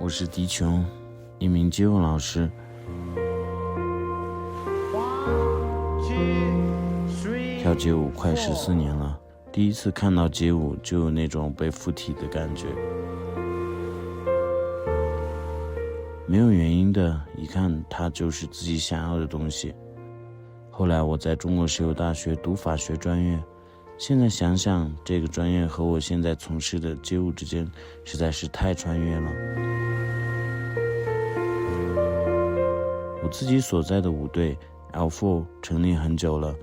我是迪琼，一名街舞老师。跳街舞快14年了，第一次看到街舞就有那种被附体的感觉，没有原因的，一看它就是自己想要的东西。后来我在中国石油大学读法学专业，现在想想这个专业和我现在从事的街舞之间实在是太穿越了。我自己所在的舞队 L4 成立很久了，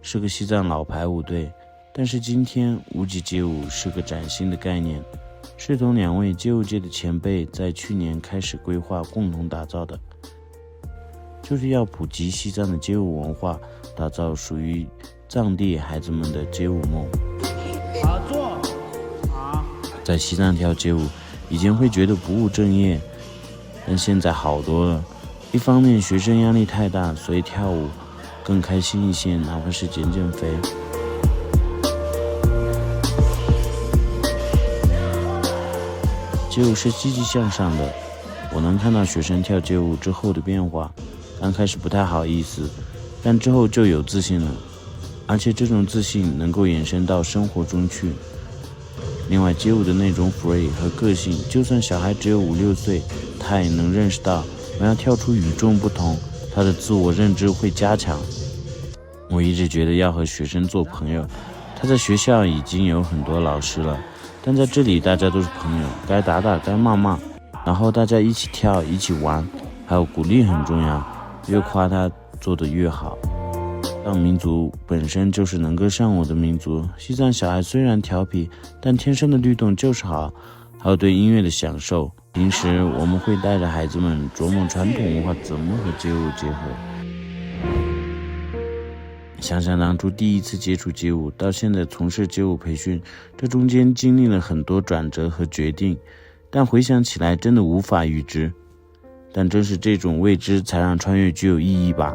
是个西藏老牌舞队，但是今天无极街舞是个崭新的概念，是同2位街舞界的前辈在去年开始规划共同打造的，就是要普及西藏的街舞文化，打造属于藏地孩子们的街舞梦。在西藏跳街舞以前会觉得不务正业，但现在好多了。一方面学生压力太大，所以跳舞更开心一些，哪怕是减肥。街舞是积极向上的，我能看到学生跳街舞之后的变化，刚开始不太好意思，但之后就有自信了，而且这种自信能够延伸到生活中去。另外街舞的那种 free 和个性，就算小孩只有5、6岁，他也能认识到我要跳出与众不同，他的自我认知会加强。我一直觉得要和学生做朋友，他在学校已经有很多老师了，但在这里大家都是朋友，该打打该骂骂，然后大家一起跳一起玩，还有鼓励很重要，越夸他做得越好。藏民族本身就是能歌善舞的民族，西藏小孩虽然调皮，但天生的律动就是好，还有对音乐的享受。平时我们会带着孩子们琢磨传统文化怎么和街舞结合。想想当初第一次接触街舞，到现在从事街舞培训，这中间经历了很多转折和决定，但回想起来真的无法预知。但正是这种未知才让穿越具有意义吧。